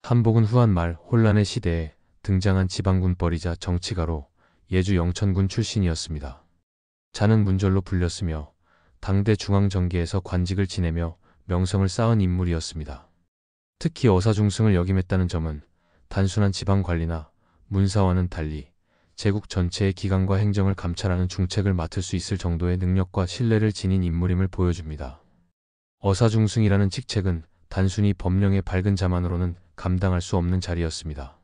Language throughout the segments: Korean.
한복은 후한 말 혼란의 시대에 등장한 지방군벌이자 정치가로 예주 영천군 출신이었습니다. 자는 문절로 불렸으며 당대 중앙정계에서 관직을 지내며 명성을 쌓은 인물이었습니다. 특히 어사중승을 역임했다는 점은 단순한 지방관리나 문사와는 달리 제국 전체의 기강과 행정을 감찰하는 중책을 맡을 수 있을 정도의 능력과 신뢰를 지닌 인물임을 보여줍니다. 어사중승이라는 직책은 단순히 법령의 밝은 자만으로는 감당할 수 없는 자리였습니다.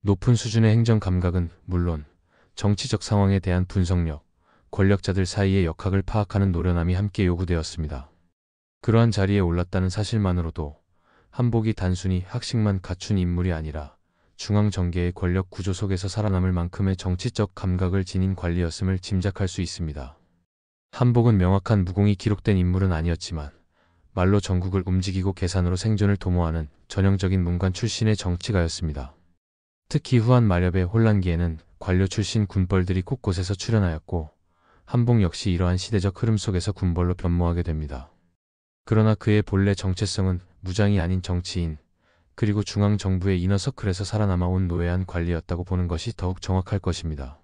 높은 수준의 행정 감각은 물론 정치적 상황에 대한 분석력, 권력자들 사이의 역학을 파악하는 노련함이 함께 요구되었습니다. 그러한 자리에 올랐다는 사실만으로도 한복이 단순히 학식만 갖춘 인물이 아니라 중앙정계의 권력 구조 속에서 살아남을 만큼의 정치적 감각을 지닌 관리였음을 짐작할 수 있습니다. 한복은 명확한 무공이 기록된 인물은 아니었지만 말로 전국을 움직이고 계산으로 생존을 도모하는 전형적인 문관 출신의 정치가였습니다. 특히 후한 마렵의 혼란기에는 관료 출신 군벌들이 곳곳에서 출현하였고 한복 역시 이러한 시대적 흐름 속에서 군벌로 변모하게 됩니다. 그러나 그의 본래 정체성은 무장이 아닌 정치인, 그리고 중앙정부의 이너서클에서 살아남아 온 노예한 관리였다고 보는 것이 더욱 정확할 것입니다.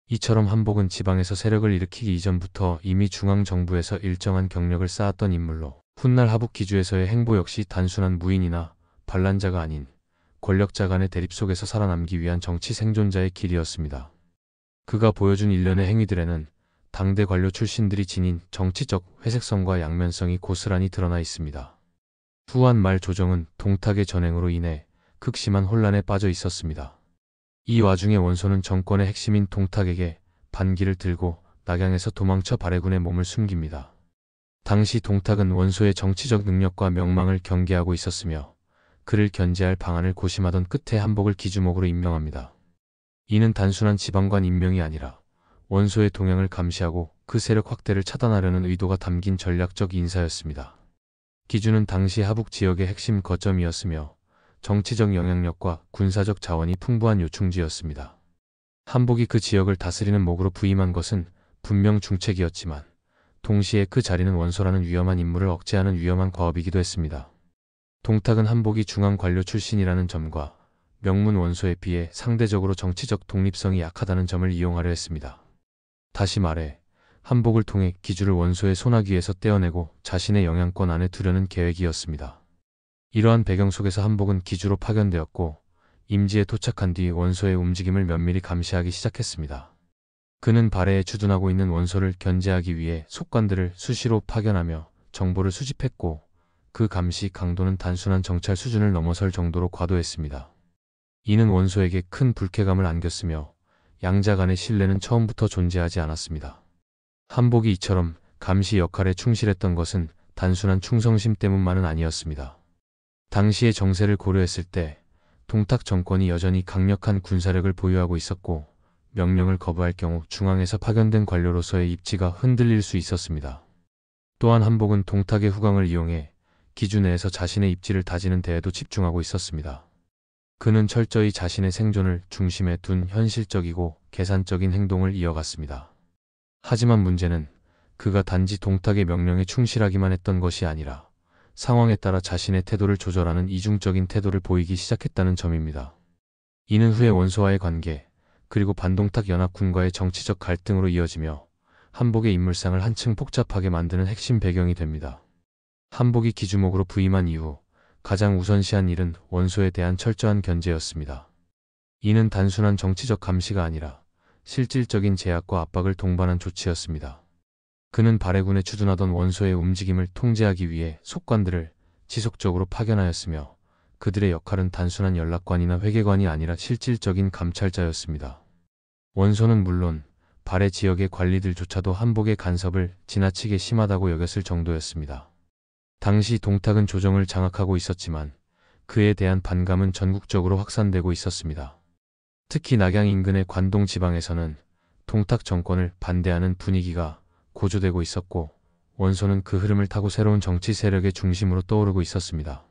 이처럼 한복은 지방에서 세력을 일으키기 이전부터 이미 중앙정부에서 일정한 경력을 쌓았던 인물로 훗날 하북기주에서의 행보 역시 단순한 무인이나 반란자가 아닌 권력자 간의 대립 속에서 살아남기 위한 정치 생존자의 길이었습니다. 그가 보여준 일련의 행위들에는 당대 관료 출신들이 지닌 정치적 회색성과 양면성이 고스란히 드러나 있습니다. 후한 말 조정은 동탁의 전횡으로 인해 극심한 혼란에 빠져 있었습니다. 이 와중에 원소는 정권의 핵심인 동탁에게 반기를 들고 낙양에서 도망쳐 발해군의 몸을 숨깁니다. 당시 동탁은 원소의 정치적 능력과 명망을 경계하고 있었으며 그를 견제할 방안을 고심하던 끝에 한복을 기주목으로 임명합니다. 이는 단순한 지방관 임명이 아니라 원소의 동향을 감시하고 그 세력 확대를 차단하려는 의도가 담긴 전략적 인사였습니다. 기주는 당시 하북 지역의 핵심 거점이었으며 정치적 영향력과 군사적 자원이 풍부한 요충지였습니다. 한복이 그 지역을 다스리는 목으로 부임한 것은 분명 중책이었지만 동시에 그 자리는 원소라는 위험한 인물을 억제하는 위험한 과업이기도 했습니다. 동탁은 한복이 중앙관료 출신이라는 점과 명문 원소에 비해 상대적으로 정치적 독립성이 약하다는 점을 이용하려 했습니다. 다시 말해 한복을 통해 기주를 원소의 소나기에서 떼어내고 자신의 영향권 안에 두려는 계획이었습니다. 이러한 배경 속에서 한복은 기주로 파견되었고 임지에 도착한 뒤 원소의 움직임을 면밀히 감시하기 시작했습니다. 그는 발해에 주둔하고 있는 원소를 견제하기 위해 속관들을 수시로 파견하며 정보를 수집했고 그 감시 강도는 단순한 정찰 수준을 넘어설 정도로 과도했습니다. 이는 원소에게 큰 불쾌감을 안겼으며 양자 간의 신뢰는 처음부터 존재하지 않았습니다. 한복이 이처럼 감시 역할에 충실했던 것은 단순한 충성심 때문만은 아니었습니다. 당시의 정세를 고려했을 때 동탁 정권이 여전히 강력한 군사력을 보유하고 있었고 명령을 거부할 경우 중앙에서 파견된 관료로서의 입지가 흔들릴 수 있었습니다. 또한 한복은 동탁의 후광을 이용해 기주 내에서 자신의 입지를 다지는 데에도 집중하고 있었습니다. 그는 철저히 자신의 생존을 중심에 둔 현실적이고 계산적인 행동을 이어갔습니다. 하지만 문제는 그가 단지 동탁의 명령에 충실하기만 했던 것이 아니라 상황에 따라 자신의 태도를 조절하는 이중적인 태도를 보이기 시작했다는 점입니다. 이는 후에 원소와의 관계, 그리고 반동탁 연합군과의 정치적 갈등으로 이어지며 한복의 인물상을 한층 복잡하게 만드는 핵심 배경이 됩니다. 한복이 기주목으로 부임한 이후 가장 우선시한 일은 원소에 대한 철저한 견제였습니다. 이는 단순한 정치적 감시가 아니라 실질적인 제약과 압박을 동반한 조치였습니다. 그는 발해군에 주둔하던 원소의 움직임을 통제하기 위해 속관들을 지속적으로 파견하였으며 그들의 역할은 단순한 연락관이나 회계관이 아니라 실질적인 감찰자였습니다. 원소는 물론 발해 지역의 관리들조차도 한복의 간섭을 지나치게 심하다고 여겼을 정도였습니다. 당시 동탁은 조정을 장악하고 있었지만 그에 대한 반감은 전국적으로 확산되고 있었습니다. 특히 낙양 인근의 관동 지방에서는 동탁 정권을 반대하는 분위기가 고조되고 있었고 원소는 그 흐름을 타고 새로운 정치 세력의 중심으로 떠오르고 있었습니다.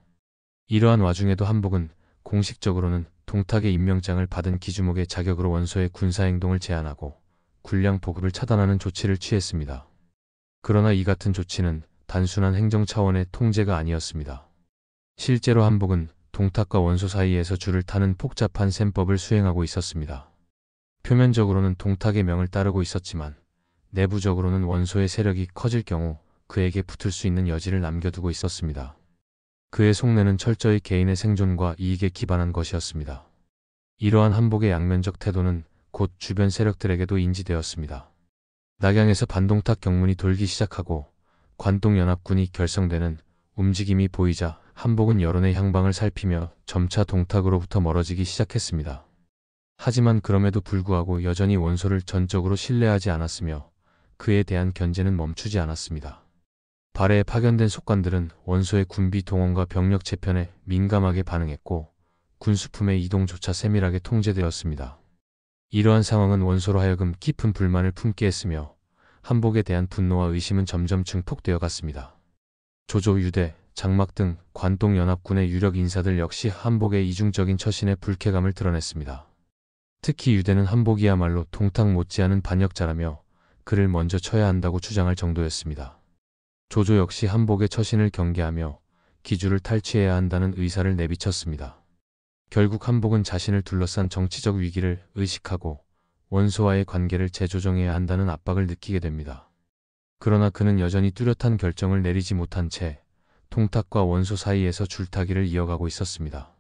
이러한 와중에도 한복은 공식적으로는 동탁의 임명장을 받은 기주목의 자격으로 원소의 군사행동을 제한하고 군량 보급을 차단하는 조치를 취했습니다. 그러나 이 같은 조치는 단순한 행정 차원의 통제가 아니었습니다. 실제로 한복은 동탁과 원소 사이에서 줄을 타는 복잡한 셈법을 수행하고 있었습니다. 표면적으로는 동탁의 명을 따르고 있었지만 내부적으로는 원소의 세력이 커질 경우 그에게 붙을 수 있는 여지를 남겨두고 있었습니다. 그의 속내는 철저히 개인의 생존과 이익에 기반한 것이었습니다. 이러한 한복의 양면적 태도는 곧 주변 세력들에게도 인지되었습니다. 낙양에서 반동탁 경문이 돌기 시작하고 관동연합군이 결성되는 움직임이 보이자 한복은 여론의 향방을 살피며 점차 동탁으로부터 멀어지기 시작했습니다. 하지만 그럼에도 불구하고 여전히 원소를 전적으로 신뢰하지 않았으며 그에 대한 견제는 멈추지 않았습니다. 발해에 파견된 속관들은 원소의 군비 동원과 병력 재편에 민감하게 반응했고 군수품의 이동조차 세밀하게 통제되었습니다. 이러한 상황은 원소로 하여금 깊은 불만을 품게 했으며 한복에 대한 분노와 의심은 점점 증폭되어 갔습니다. 조조, 유대, 장막 등 관동연합군의 유력 인사들 역시 한복의 이중적인 처신에 불쾌감을 드러냈습니다. 특히 유대는 한복이야말로 동탁 못지않은 반역자라며 그를 먼저 쳐야 한다고 주장할 정도였습니다. 조조 역시 한복의 처신을 경계하며 기주를 탈취해야 한다는 의사를 내비쳤습니다. 결국 한복은 자신을 둘러싼 정치적 위기를 의식하고 원소와의 관계를 재조정해야 한다는 압박을 느끼게 됩니다. 그러나 그는 여전히 뚜렷한 결정을 내리지 못한 채 동탁과 원소 사이에서 줄타기를 이어가고 있었습니다.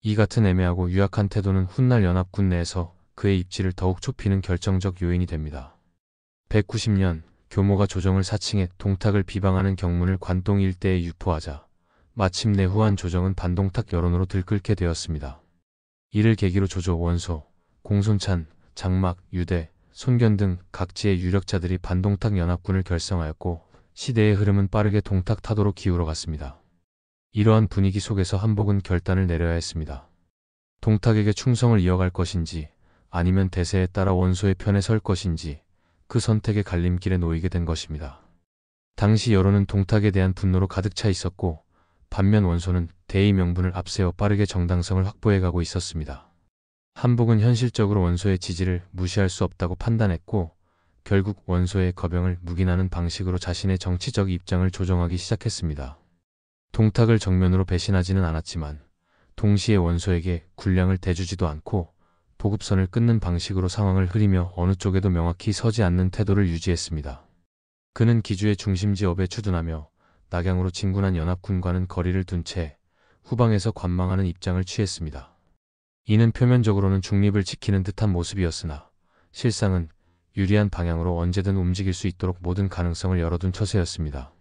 이 같은 애매하고 유약한 태도는 훗날 연합군 내에서 그의 입지를 더욱 좁히는 결정적 요인이 됩니다. 190년 교모가 조정을 사칭해 동탁을 비방하는 경문을 관동 일대에 유포하자 마침내 후한 조정은 반동탁 여론으로 들끓게 되었습니다. 이를 계기로 조조, 원소, 공손찬, 장막, 유대, 손견 등 각지의 유력자들이 반동탁 연합군을 결성하였고 시대의 흐름은 빠르게 동탁 타도로 기울어 갔습니다. 이러한 분위기 속에서 한복은 결단을 내려야 했습니다. 동탁에게 충성을 이어갈 것인지 아니면 대세에 따라 원소의 편에 설 것인지 그 선택의 갈림길에 놓이게 된 것입니다. 당시 여론은 동탁에 대한 분노로 가득 차 있었고 반면 원소는 대의 명분을 앞세워 빠르게 정당성을 확보해가고 있었습니다. 한복은 현실적으로 원소의 지지를 무시할 수 없다고 판단했고 결국 원소의 거병을 묵인하는 방식으로 자신의 정치적 입장을 조정하기 시작했습니다. 동탁을 정면으로 배신하지는 않았지만 동시에 원소에게 군량을 대주지도 않고 보급선을 끊는 방식으로 상황을 흐리며 어느 쪽에도 명확히 서지 않는 태도를 유지했습니다. 그는 기주의 중심지 업에 추둔하며 낙양으로 진군한 연합군과는 거리를 둔 채 후방에서 관망하는 입장을 취했습니다. 이는 표면적으로는 중립을 지키는 듯한 모습이었으나 실상은 유리한 방향으로 언제든 움직일 수 있도록 모든 가능성을 열어둔 처세였습니다.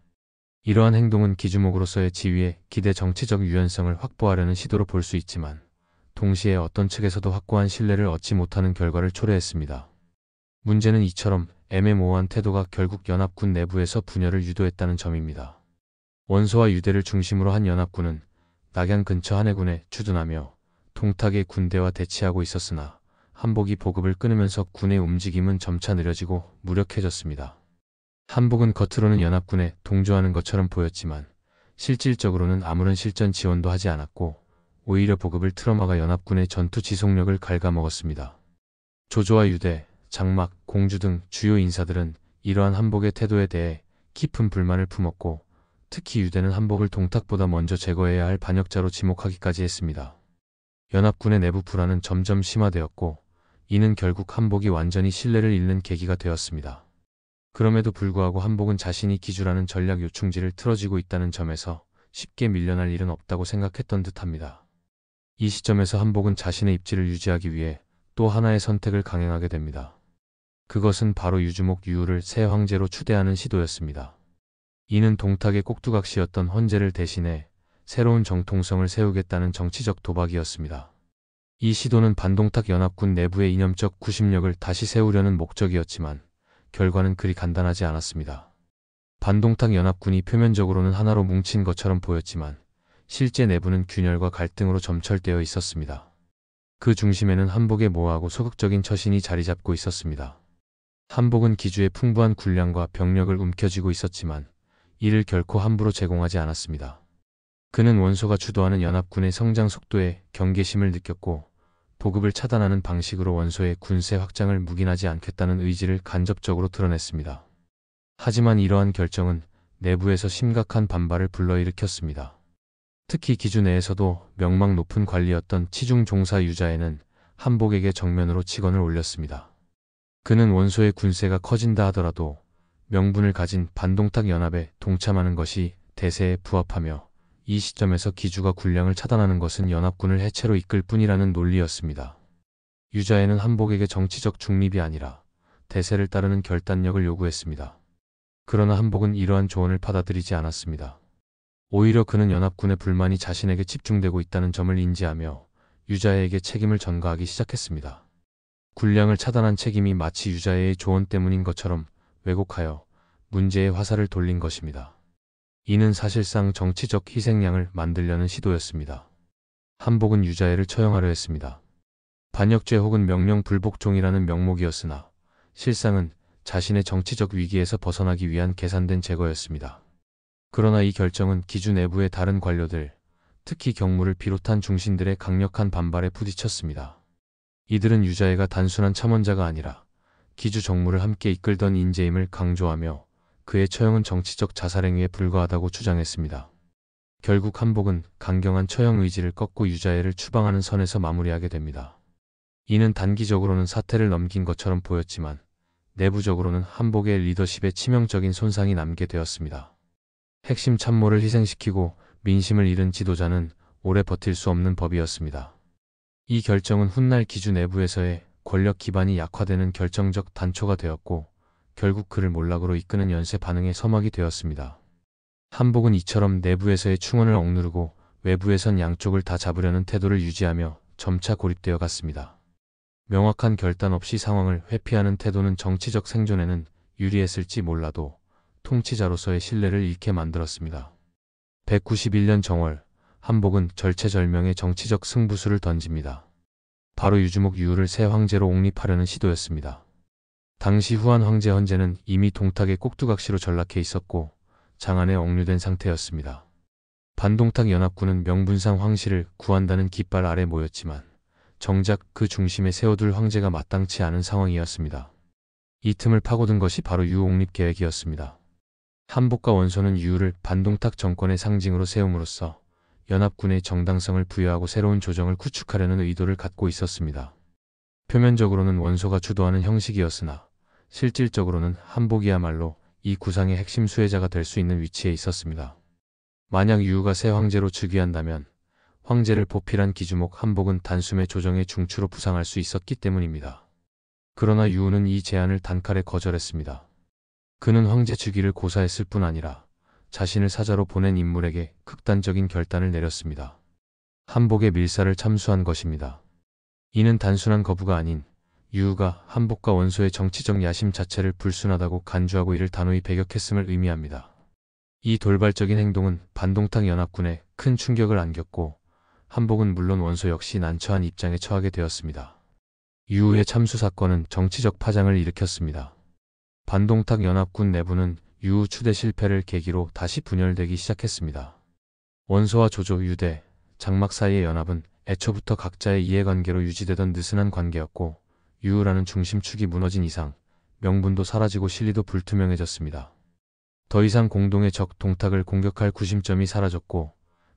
이러한 행동은 기주목으로서의 지위에 기대 정치적 유연성을 확보하려는 시도로 볼 수 있지만 동시에 어떤 측에서도 확고한 신뢰를 얻지 못하는 결과를 초래했습니다. 문제는 이처럼 애매모호한 태도가 결국 연합군 내부에서 분열을 유도했다는 점입니다. 원소와 유대를 중심으로 한 연합군은 낙양 근처 한해군에 추둔하며 동탁의 군대와 대치하고 있었으나 한복이 보급을 끊으면서 군의 움직임은 점차 느려지고 무력해졌습니다. 한복은 겉으로는 연합군에 동조하는 것처럼 보였지만 실질적으로는 아무런 실전 지원도 하지 않았고 오히려 보급을 틀어막아 연합군의 전투 지속력을 갉아먹었습니다. 조조와 유대, 장막, 공주 등 주요 인사들은 이러한 한복의 태도에 대해 깊은 불만을 품었고 특히 유대는 한복을 동탁보다 먼저 제거해야 할 반역자로 지목하기까지 했습니다. 연합군의 내부 불안은 점점 심화되었고 이는 결국 한복이 완전히 신뢰를 잃는 계기가 되었습니다. 그럼에도 불구하고 한복은 자신이 기주라는 전략 요충지를 틀어쥐고 있다는 점에서 쉽게 밀려날 일은 없다고 생각했던 듯합니다. 이 시점에서 한복은 자신의 입지를 유지하기 위해 또 하나의 선택을 강행하게 됩니다. 그것은 바로 유주목 유우를 새 황제로 추대하는 시도였습니다. 이는 동탁의 꼭두각시였던 헌제를 대신해 새로운 정통성을 세우겠다는 정치적 도박이었습니다. 이 시도는 반동탁 연합군 내부의 이념적 구심력을 다시 세우려는 목적이었지만 결과는 그리 간단하지 않았습니다. 반동탁 연합군이 표면적으로는 하나로 뭉친 것처럼 보였지만 실제 내부는 균열과 갈등으로 점철되어 있었습니다. 그 중심에는 한복의 모호하고 소극적인 처신이 자리 잡고 있었습니다. 한복은 기주의 풍부한 군량과 병력을 움켜쥐고 있었지만 이를 결코 함부로 제공하지 않았습니다. 그는 원소가 주도하는 연합군의 성장 속도에 경계심을 느꼈고 보급을 차단하는 방식으로 원소의 군세 확장을 묵인하지 않겠다는 의지를 간접적으로 드러냈습니다. 하지만 이러한 결정은 내부에서 심각한 반발을 불러일으켰습니다. 특히 기주 내에서도 명망 높은 관리였던 치중 종사 유자에는 한복에게 정면으로 직언을 올렸습니다. 그는 원소의 군세가 커진다 하더라도 명분을 가진 반동탁 연합에 동참하는 것이 대세에 부합하며 이 시점에서 기주가 군량을 차단하는 것은 연합군을 해체로 이끌 뿐이라는 논리였습니다. 유자에는 한복에게 정치적 중립이 아니라 대세를 따르는 결단력을 요구했습니다. 그러나 한복은 이러한 조언을 받아들이지 않았습니다. 오히려 그는 연합군의 불만이 자신에게 집중되고 있다는 점을 인지하며 유자에에게 책임을 전가하기 시작했습니다. 군량을 차단한 책임이 마치 유자에의 조언 때문인 것처럼 왜곡하여 문제의 화살을 돌린 것입니다. 이는 사실상 정치적 희생양을 만들려는 시도였습니다. 한복은 유자에를 처형하려 했습니다. 반역죄 혹은 명령불복종이라는 명목이었으나 실상은 자신의 정치적 위기에서 벗어나기 위한 계산된 제거였습니다. 그러나 이 결정은 기주 내부의 다른 관료들, 특히 경무를 비롯한 중신들의 강력한 반발에 부딪혔습니다. 이들은 유자에가 단순한 참원자가 아니라 기주 정무를 함께 이끌던 인재임을 강조하며 그의 처형은 정치적 자살행위에 불과하다고 주장했습니다. 결국 한복은 강경한 처형 의지를 꺾고 유자에를 추방하는 선에서 마무리하게 됩니다. 이는 단기적으로는 사태를 넘긴 것처럼 보였지만 내부적으로는 한복의 리더십에 치명적인 손상이 남게 되었습니다. 핵심 참모를 희생시키고 민심을 잃은 지도자는 오래 버틸 수 없는 법이었습니다. 이 결정은 훗날 기주 내부에서의 권력 기반이 약화되는 결정적 단초가 되었고 결국 그를 몰락으로 이끄는 연쇄 반응의 서막이 되었습니다. 한복은 이처럼 내부에서의 충원을 억누르고 외부에선 양쪽을 다 잡으려는 태도를 유지하며 점차 고립되어 갔습니다. 명확한 결단 없이 상황을 회피하는 태도는 정치적 생존에는 유리했을지 몰라도 통치자로서의 신뢰를 잃게 만들었습니다. 191년 정월, 한복은 절체절명의 정치적 승부수를 던집니다. 바로 유주목 유우를 새 황제로 옹립하려는 시도였습니다. 당시 후한 황제 헌제는 이미 동탁의 꼭두각시로 전락해 있었고 장안에 억류된 상태였습니다. 반동탁 연합군은 명분상 황실을 구한다는 깃발 아래 모였지만 정작 그 중심에 세워둘 황제가 마땅치 않은 상황이었습니다. 이 틈을 파고든 것이 바로 유우 옹립 계획이었습니다. 한복과 원소는 유우를 반동탁 정권의 상징으로 세움으로써 연합군의 정당성을 부여하고 새로운 조정을 구축하려는 의도를 갖고 있었습니다. 표면적으로는 원소가 주도하는 형식이었으나 실질적으로는 한복이야말로 이 구상의 핵심 수혜자가 될 수 있는 위치에 있었습니다. 만약 유우가 새 황제로 즉위한다면 황제를 보필한 기주목 한복은 단숨에 조정의 중추로 부상할 수 있었기 때문입니다. 그러나 유우는 이 제안을 단칼에 거절했습니다. 그는 황제 즉위를 고사했을 뿐 아니라 자신을 사자로 보낸 인물에게 극단적인 결단을 내렸습니다. 한복의 밀사를 참수한 것입니다. 이는 단순한 거부가 아닌 유우가 한복과 원소의 정치적 야심 자체를 불순하다고 간주하고 이를 단호히 배격했음을 의미합니다. 이 돌발적인 행동은 반동탁 연합군에 큰 충격을 안겼고 한복은 물론 원소 역시 난처한 입장에 처하게 되었습니다. 유우의 참수 사건은 정치적 파장을 일으켰습니다. 반동탁 연합군 내부는 유우 추대 실패를 계기로 다시 분열되기 시작했습니다. 원소와 조조, 유대, 장막 사이의 연합은 애초부터 각자의 이해관계로 유지되던 느슨한 관계였고 유우라는 중심축이 무너진 이상 명분도 사라지고 실리도 불투명해졌습니다. 더 이상 공동의 적 동탁을 공격할 구심점이 사라졌고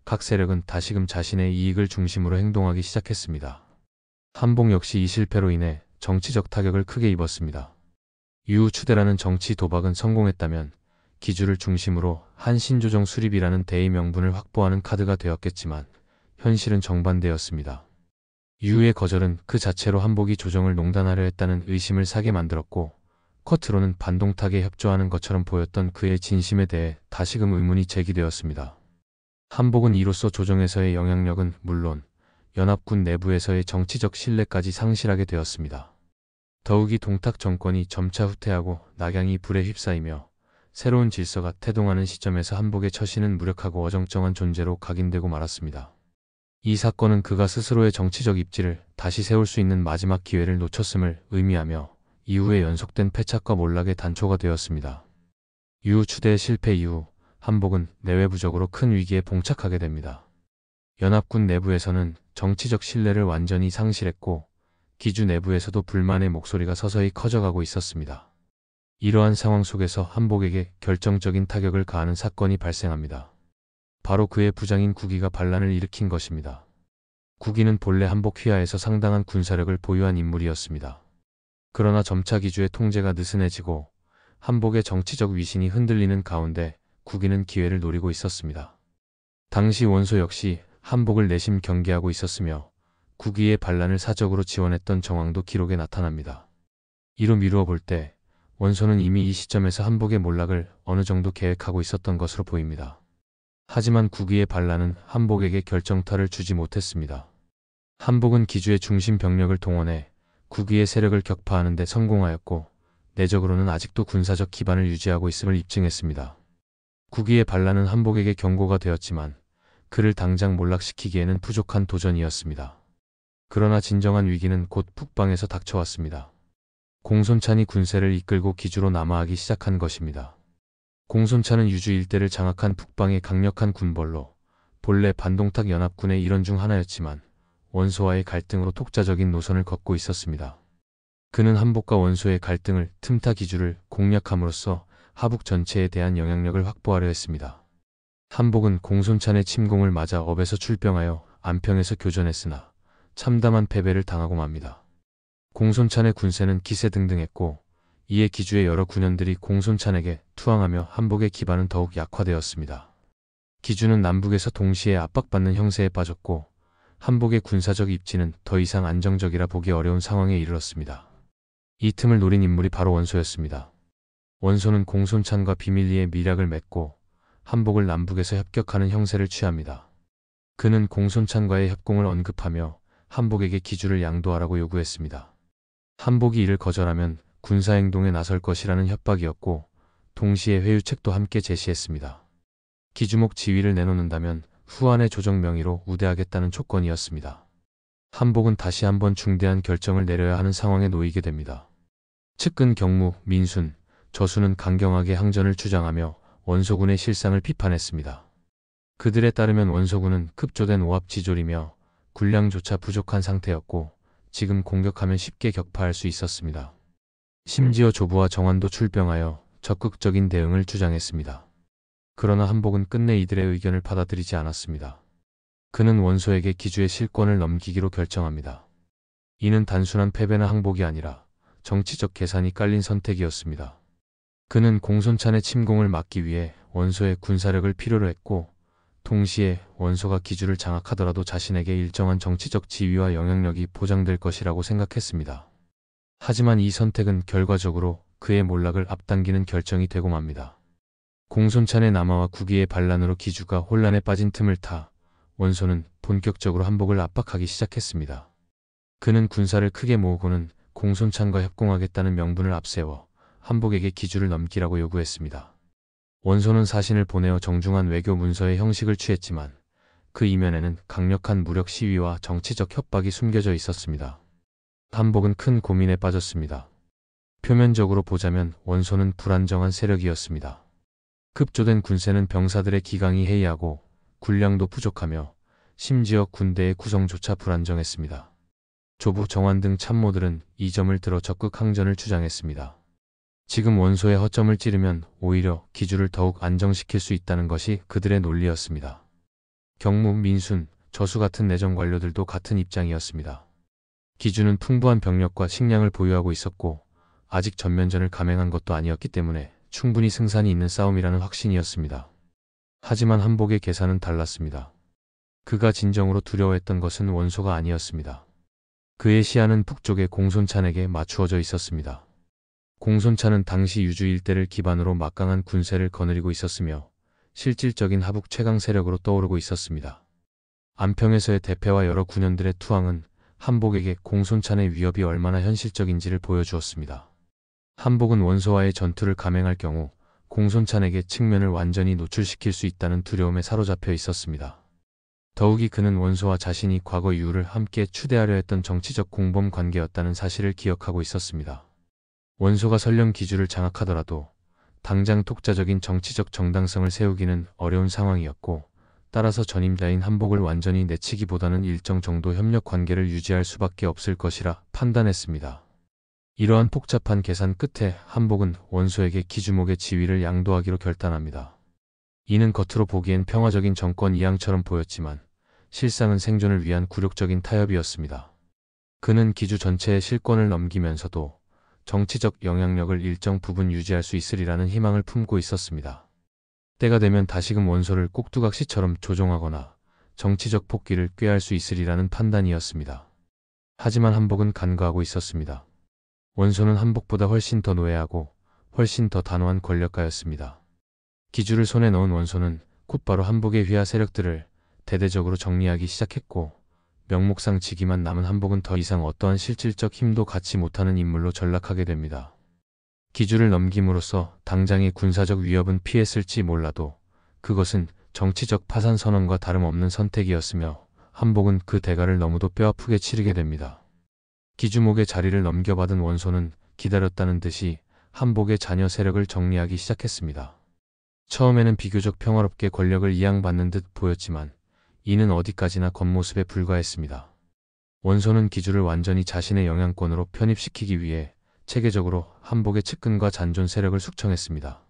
각 세력은 다시금 자신의 이익을 중심으로 행동하기 시작했습니다. 한복 역시 이 실패로 인해 정치적 타격을 크게 입었습니다. 유우 추대라는 정치 도박은 성공했다면 기주를 중심으로 한신조정 수립이라는 대의 명분을 확보하는 카드가 되었겠지만 현실은 정반대였습니다. 유우의 거절은 그 자체로 한복이 조정을 농단하려 했다는 의심을 사게 만들었고 겉으로는 반동탁에 협조하는 것처럼 보였던 그의 진심에 대해 다시금 의문이 제기되었습니다. 한복은 이로써 조정에서의 영향력은 물론 연합군 내부에서의 정치적 신뢰까지 상실하게 되었습니다. 더욱이 동탁 정권이 점차 후퇴하고 낙양이 불에 휩싸이며 새로운 질서가 태동하는 시점에서 한복의 처신은 무력하고 어정쩡한 존재로 각인되고 말았습니다. 이 사건은 그가 스스로의 정치적 입지를 다시 세울 수 있는 마지막 기회를 놓쳤음을 의미하며 이후에 연속된 패착과 몰락의 단초가 되었습니다. 유우 추대의 실패 이후 한복은 내외부적으로 큰 위기에 봉착하게 됩니다. 연합군 내부에서는 정치적 신뢰를 완전히 상실했고 기주 내부에서도 불만의 목소리가 서서히 커져가고 있었습니다. 이러한 상황 속에서 한복에게 결정적인 타격을 가하는 사건이 발생합니다. 바로 그의 부장인 구기가 반란을 일으킨 것입니다. 구기는 본래 한복 휘하에서 상당한 군사력을 보유한 인물이었습니다. 그러나 점차 기주의 통제가 느슨해지고 한복의 정치적 위신이 흔들리는 가운데 구기는 기회를 노리고 있었습니다. 당시 원소 역시 한복을 내심 경계하고 있었으며 구기의 반란을 사적으로 지원했던 정황도 기록에 나타납니다. 이로 미루어 볼 때 원소는 이미 이 시점에서 한복의 몰락을 어느 정도 계획하고 있었던 것으로 보입니다. 하지만 구기의 반란은 한복에게 결정타를 주지 못했습니다. 한복은 기주의 중심 병력을 동원해 구기의 세력을 격파하는 데 성공하였고 내적으로는 아직도 군사적 기반을 유지하고 있음을 입증했습니다. 구기의 반란은 한복에게 경고가 되었지만 그를 당장 몰락시키기에는 부족한 도전이었습니다. 그러나 진정한 위기는 곧 북방에서 닥쳐왔습니다. 공손찬이 군세를 이끌고 기주로 남하하기 시작한 것입니다. 공손찬은 유주 일대를 장악한 북방의 강력한 군벌로 본래 반동탁 연합군의 일원 중 하나였지만 원소와의 갈등으로 독자적인 노선을 걷고 있었습니다. 그는 한복과 원소의 갈등을 틈타 기주를 공략함으로써 하북 전체에 대한 영향력을 확보하려 했습니다. 한복은 공손찬의 침공을 맞아 업에서 출병하여 안평에서 교전했으나 참담한 패배를 당하고 맙니다. 공손찬의 군세는 기세등등했고 이에 기주의 여러 군현들이 공손찬에게 투항하며 한복의 기반은 더욱 약화되었습니다. 기주는 남북에서 동시에 압박받는 형세에 빠졌고 한복의 군사적 입지는 더 이상 안정적이라 보기 어려운 상황에 이르렀습니다. 이 틈을 노린 인물이 바로 원소였습니다. 원소는 공손찬과 비밀리에 밀약을 맺고 한복을 남북에서 협격하는 형세를 취합니다. 그는 공손찬과의 협공을 언급하며 한복에게 기주를 양도하라고 요구했습니다. 한복이 이를 거절하면 군사행동에 나설 것이라는 협박이었고 동시에 회유책도 함께 제시했습니다. 기주목 지위를 내놓는다면 후한의 조정 명의로 우대하겠다는 조건이었습니다. 한복은 다시 한번 중대한 결정을 내려야 하는 상황에 놓이게 됩니다. 측근 경무, 민순, 저수는 강경하게 항전을 주장하며 원소군의 실상을 비판했습니다. 그들에 따르면 원소군은 급조된 오합지졸이며 군량조차 부족한 상태였고 지금 공격하면 쉽게 격파할 수 있었습니다. 심지어 조부와 정환도 출병하여 적극적인 대응을 주장했습니다. 그러나 한복은 끝내 이들의 의견을 받아들이지 않았습니다. 그는 원소에게 기주의 실권을 넘기기로 결정합니다. 이는 단순한 패배나 항복이 아니라 정치적 계산이 깔린 선택이었습니다. 그는 공손찬의 침공을 막기 위해 원소의 군사력을 필요로 했고 동시에 원소가 기주를 장악하더라도 자신에게 일정한 정치적 지위와 영향력이 보장될 것이라고 생각했습니다. 하지만 이 선택은 결과적으로 그의 몰락을 앞당기는 결정이 되고 맙니다. 공손찬의 남하와 구기의 반란으로 기주가 혼란에 빠진 틈을 타 원소는 본격적으로 한복을 압박하기 시작했습니다. 그는 군사를 크게 모으고는 공손찬과 협공하겠다는 명분을 앞세워 한복에게 기주를 넘기라고 요구했습니다. 원소는 사신을 보내어 정중한 외교 문서의 형식을 취했지만 그 이면에는 강력한 무력 시위와 정치적 협박이 숨겨져 있었습니다. 한복은 큰 고민에 빠졌습니다. 표면적으로 보자면 원소는 불안정한 세력이었습니다. 급조된 군세는 병사들의 기강이 해이하고 군량도 부족하며 심지어 군대의 구성조차 불안정했습니다. 조부 정환 등 참모들은 이 점을 들어 적극 항전을 주장했습니다. 지금 원소의 허점을 찌르면 오히려 기주를 더욱 안정시킬 수 있다는 것이 그들의 논리였습니다. 경무, 민순, 저수 같은 내정 관료들도 같은 입장이었습니다. 기주는 풍부한 병력과 식량을 보유하고 있었고 아직 전면전을 감행한 것도 아니었기 때문에 충분히 승산이 있는 싸움이라는 확신이었습니다. 하지만 한복의 계산은 달랐습니다. 그가 진정으로 두려워했던 것은 원소가 아니었습니다. 그의 시야는 북쪽의 공손찬에게 맞추어져 있었습니다. 공손찬은 당시 유주 일대를 기반으로 막강한 군세를 거느리고 있었으며 실질적인 하북 최강 세력으로 떠오르고 있었습니다. 안평에서의 대패와 여러 군현들의 투항은 한복에게 공손찬의 위협이 얼마나 현실적인지를 보여주었습니다. 한복은 원소와의 전투를 감행할 경우 공손찬에게 측면을 완전히 노출시킬 수 있다는 두려움에 사로잡혀 있었습니다. 더욱이 그는 원소와 자신이 과거 이후를 함께 추대하려 했던 정치적 공범 관계였다는 사실을 기억하고 있었습니다. 원소가 설령 기주를 장악하더라도 당장 독자적인 정치적 정당성을 세우기는 어려운 상황이었고 따라서 전임자인 한복을 완전히 내치기보다는 일정 정도 협력 관계를 유지할 수밖에 없을 것이라 판단했습니다. 이러한 복잡한 계산 끝에 한복은 원소에게 기주목의 지위를 양도하기로 결단합니다. 이는 겉으로 보기엔 평화적인 정권 이양처럼 보였지만 실상은 생존을 위한 굴욕적인 타협이었습니다. 그는 기주 전체의 실권을 넘기면서도 정치적 영향력을 일정 부분 유지할 수 있으리라는 희망을 품고 있었습니다. 때가 되면 다시금 원소를 꼭두각시처럼 조종하거나 정치적 폭기를 꾀할 수 있으리라는 판단이었습니다. 하지만 한복은 간과하고 있었습니다. 원소는 한복보다 훨씬 더 노예하고 훨씬 더 단호한 권력가였습니다. 기주를 손에 넣은 원소는 곧바로 한복의 휘하 세력들을 대대적으로 정리하기 시작했고, 명목상 직위만 남은 한복은 더 이상 어떠한 실질적 힘도 갖지 못하는 인물로 전락하게 됩니다. 기주를 넘김으로써 당장의 군사적 위협은 피했을지 몰라도 그것은 정치적 파산 선언과 다름없는 선택이었으며 한복은 그 대가를 너무도 뼈아프게 치르게 됩니다. 기주목의 자리를 넘겨받은 원소는 기다렸다는 듯이 한복의 자녀 세력을 정리하기 시작했습니다. 처음에는 비교적 평화롭게 권력을 이양받는 듯 보였지만 이는 어디까지나 겉모습에 불과했습니다. 원소는 기주를 완전히 자신의 영향권으로 편입시키기 위해 체계적으로 한복의 측근과 잔존 세력을 숙청했습니다.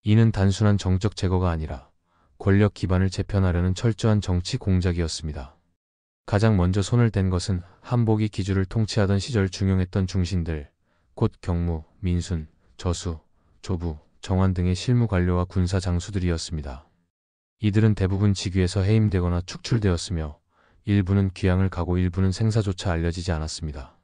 이는 단순한 정적 제거가 아니라 권력 기반을 재편하려는 철저한 정치 공작이었습니다. 가장 먼저 손을 댄 것은 한복이 기주를 통치하던 시절 중용했던 중신들, 곧 경무, 민순, 저수, 조부, 정환 등의 실무 관료와 군사 장수들이었습니다. 이들은 대부분 직위에서 해임되거나 축출되었으며 일부는 귀양을 가고 일부는 생사조차 알려지지 않았습니다.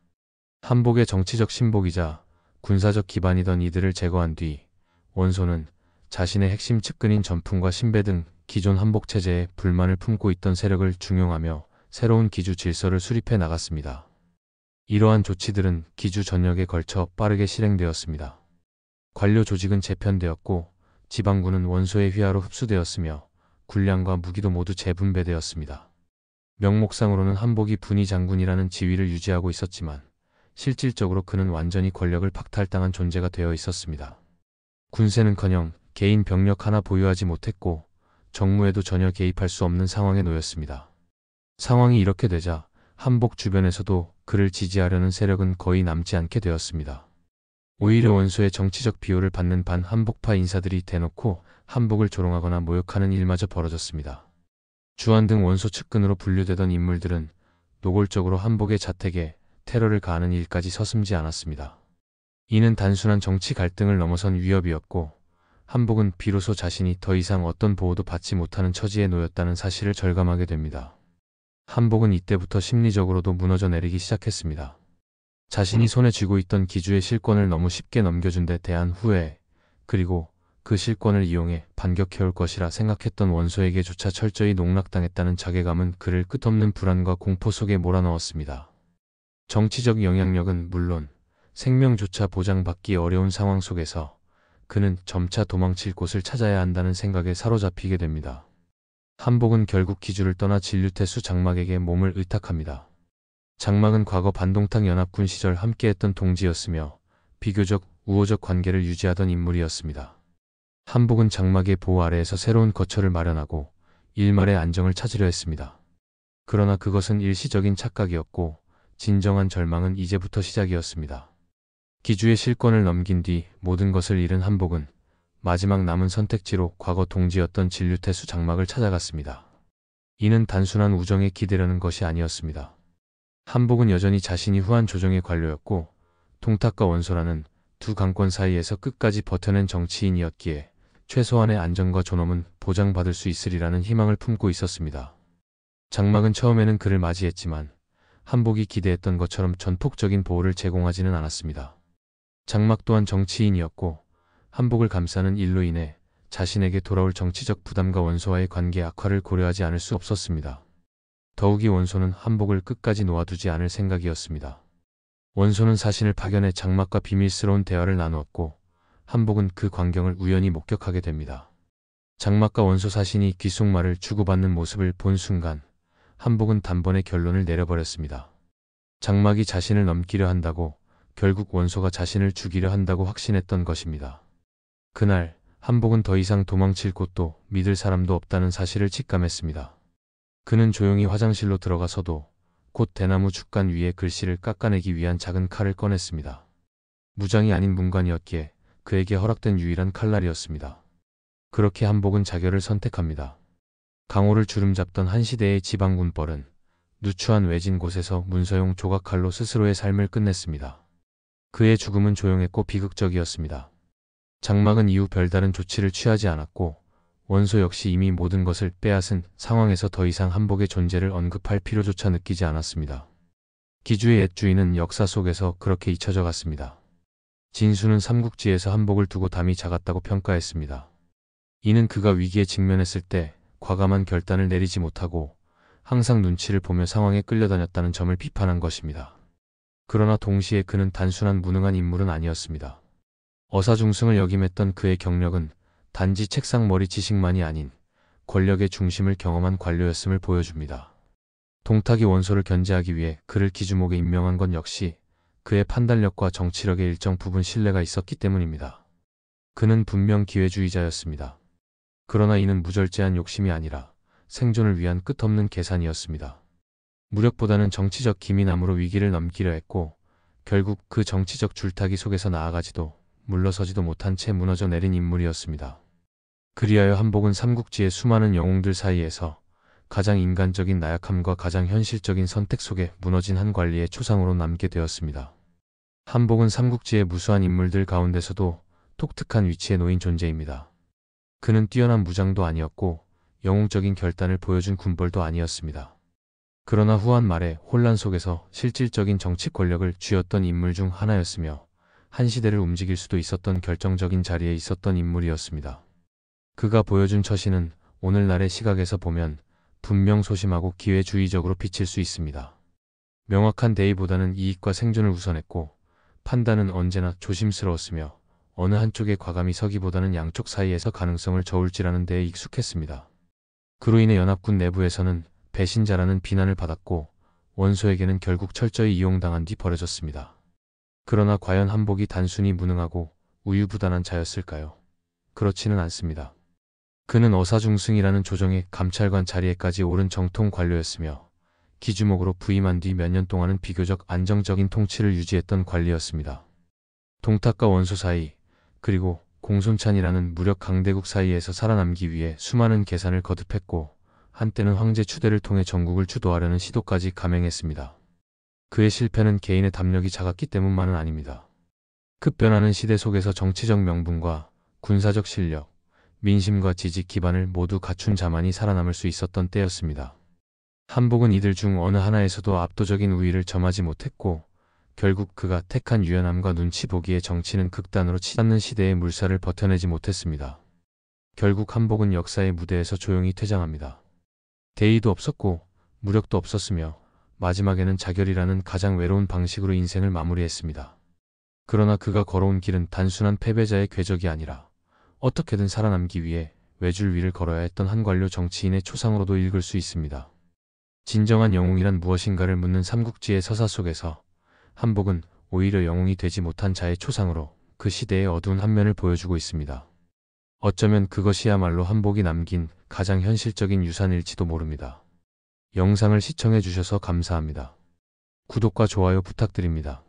한복의 정치적 신복이자 군사적 기반이던 이들을 제거한 뒤 원소는 자신의 핵심 측근인 전풍과 신배 등 기존 한복 체제에 불만을 품고 있던 세력을 중용하며 새로운 기주 질서를 수립해 나갔습니다. 이러한 조치들은 기주 전역에 걸쳐 빠르게 실행되었습니다. 관료 조직은 재편되었고 지방군은 원소의 휘하로 흡수되었으며 군량과 무기도 모두 재분배되었습니다. 명목상으로는 한복이 분위 장군이라는 지위를 유지하고 있었지만 실질적으로 그는 완전히 권력을 박탈당한 존재가 되어 있었습니다. 군세는커녕 개인 병력 하나 보유하지 못했고 정무에도 전혀 개입할 수 없는 상황에 놓였습니다. 상황이 이렇게 되자 한복 주변에서도 그를 지지하려는 세력은 거의 남지 않게 되었습니다. 오히려 원소의 정치적 비호를 받는 반한복파 인사들이 대놓고 한복을 조롱하거나 모욕하는 일마저 벌어졌습니다. 주한 등 원소 측근으로 분류되던 인물들은 노골적으로 한복의 자택에 테러를 가하는 일까지 서슴지 않았습니다. 이는 단순한 정치 갈등을 넘어선 위협이었고 한복은 비로소 자신이 더 이상 어떤 보호도 받지 못하는 처지에 놓였다는 사실을 절감하게 됩니다. 한복은 이때부터 심리적으로도 무너져 내리기 시작했습니다. 자신이 손에 쥐고 있던 기주의 실권을 너무 쉽게 넘겨준 데 대한 후회, 그리고 그 실권을 이용해 반격해올 것이라 생각했던 원소에게조차 철저히 농락당했다는 자괴감은 그를 끝없는 불안과 공포 속에 몰아넣었습니다. 정치적 영향력은 물론 생명조차 보장받기 어려운 상황 속에서 그는 점차 도망칠 곳을 찾아야 한다는 생각에 사로잡히게 됩니다. 한복은 결국 기주를 떠나 진류태수 장막에게 몸을 의탁합니다. 장막은 과거 반동탁 연합군 시절 함께했던 동지였으며 비교적 우호적 관계를 유지하던 인물이었습니다. 한복은 장막의 보호 아래에서 새로운 거처를 마련하고 일말의 안정을 찾으려 했습니다. 그러나 그것은 일시적인 착각이었고 진정한 절망은 이제부터 시작이었습니다. 기주의 실권을 넘긴 뒤 모든 것을 잃은 한복은 마지막 남은 선택지로 과거 동지였던 진류태수 장막을 찾아갔습니다. 이는 단순한 우정에 기대려는 것이 아니었습니다. 한복은 여전히 자신이 후한 조정의 관료였고 동탁과 원소라는 두 강권 사이에서 끝까지 버텨낸 정치인이었기에 최소한의 안정과 존엄은 보장받을 수 있으리라는 희망을 품고 있었습니다. 장막은 처음에는 그를 맞이했지만 한복이 기대했던 것처럼 전폭적인 보호를 제공하지는 않았습니다. 장막 또한 정치인이었고 한복을 감싸는 일로 인해 자신에게 돌아올 정치적 부담과 원소와의 관계 악화를 고려하지 않을 수 없었습니다. 더욱이 원소는 한복을 끝까지 놓아두지 않을 생각이었습니다. 원소는 사신을 파견해 장막과 비밀스러운 대화를 나누었고 한복은 그 광경을 우연히 목격하게 됩니다. 장막과 원소 사신이 귓속말을 주고받는 모습을 본 순간 한복은 단번에 결론을 내려버렸습니다. 장막이 자신을 넘기려 한다고, 결국 원소가 자신을 죽이려 한다고 확신했던 것입니다. 그날 한복은 더 이상 도망칠 곳도 믿을 사람도 없다는 사실을 직감했습니다. 그는 조용히 화장실로 들어가서도 곧 대나무 죽간 위에 글씨를 깎아내기 위한 작은 칼을 꺼냈습니다. 무장이 아닌 문관이었기에 그에게 허락된 유일한 칼날이었습니다. 그렇게 한복은 자결을 선택합니다. 강호를 주름잡던 한 시대의 지방군벌은 누추한 외진 곳에서 문서용 조각칼로 스스로의 삶을 끝냈습니다. 그의 죽음은 조용했고 비극적이었습니다. 장막은 이후 별다른 조치를 취하지 않았고 원소 역시 이미 모든 것을 빼앗은 상황에서 더 이상 한복의 존재를 언급할 필요조차 느끼지 않았습니다. 기주의 옛 주인은 역사 속에서 그렇게 잊혀져 갔습니다. 진수는 삼국지에서 한복을 두고 담이 작았다고 평가했습니다. 이는 그가 위기에 직면했을 때 과감한 결단을 내리지 못하고 항상 눈치를 보며 상황에 끌려다녔다는 점을 비판한 것입니다. 그러나 동시에 그는 단순한 무능한 인물은 아니었습니다. 어사중승을 역임했던 그의 경력은 단지 책상머리 지식만이 아닌 권력의 중심을 경험한 관료였음을 보여줍니다. 동탁이 원소를 견제하기 위해 그를 기주목에 임명한 건 역시 그의 판단력과 정치력에 일정 부분 신뢰가 있었기 때문입니다. 그는 분명 기회주의자였습니다. 그러나 이는 무절제한 욕심이 아니라 생존을 위한 끝없는 계산이었습니다. 무력보다는 정치적 기민함으로 위기를 넘기려 했고 결국 그 정치적 줄타기 속에서 나아가지도 물러서지도 못한 채 무너져 내린 인물이었습니다. 그리하여 한복은 삼국지의 수많은 영웅들 사이에서 가장 인간적인 나약함과 가장 현실적인 선택 속에 무너진 한 관리의 초상으로 남게 되었습니다. 한복은 삼국지의 무수한 인물들 가운데서도 독특한 위치에 놓인 존재입니다. 그는 뛰어난 무장도 아니었고 영웅적인 결단을 보여준 군벌도 아니었습니다. 그러나 후한 말에 혼란 속에서 실질적인 정치 권력을 쥐었던 인물 중 하나였으며 한 시대를 움직일 수도 있었던 결정적인 자리에 있었던 인물이었습니다. 그가 보여준 처신은 오늘날의 시각에서 보면 분명 소심하고 기회주의적으로 비칠 수 있습니다. 명확한 대의보다는 이익과 생존을 우선했고 판단은 언제나 조심스러웠으며 어느 한쪽에 과감히 서기보다는 양쪽 사이에서 가능성을 저울질하는 데에 익숙했습니다. 그로 인해 연합군 내부에서는 배신자라는 비난을 받았고 원소에게는 결국 철저히 이용당한 뒤 버려졌습니다. 그러나 과연 한복이 단순히 무능하고 우유부단한 자였을까요? 그렇지는 않습니다. 그는 어사중승이라는 조정의 감찰관 자리에까지 오른 정통 관료였으며 기주목으로 부임한 뒤 몇 년 동안은 비교적 안정적인 통치를 유지했던 관리였습니다. 동탁과 원소 사이 그리고 공손찬이라는 무력 강대국 사이에서 살아남기 위해 수많은 계산을 거듭했고 한때는 황제 추대를 통해 전국을 주도하려는 시도까지 감행했습니다. 그의 실패는 개인의 담력이 작았기 때문만은 아닙니다. 급변하는 시대 속에서 정치적 명분과 군사적 실력, 민심과 지지 기반을 모두 갖춘 자만이 살아남을 수 있었던 때였습니다. 한복은 이들 중 어느 하나에서도 압도적인 우위를 점하지 못했고 결국 그가 택한 유연함과 눈치 보기에 정치는 극단으로 치닫는 시대의 물살을 버텨내지 못했습니다. 결국 한복은 역사의 무대에서 조용히 퇴장합니다. 대의도 없었고 무력도 없었으며 마지막에는 자결이라는 가장 외로운 방식으로 인생을 마무리했습니다. 그러나 그가 걸어온 길은 단순한 패배자의 궤적이 아니라 어떻게든 살아남기 위해 외줄 위를 걸어야 했던 한 관료 정치인의 초상으로도 읽을 수 있습니다. 진정한 영웅이란 무엇인가를 묻는 삼국지의 서사 속에서 한복은 오히려 영웅이 되지 못한 자의 초상으로 그 시대의 어두운 한 면을 보여주고 있습니다. 어쩌면 그것이야말로 한복이 남긴 가장 현실적인 유산일지도 모릅니다. 영상을 시청해 주셔서 감사합니다. 구독과 좋아요 부탁드립니다.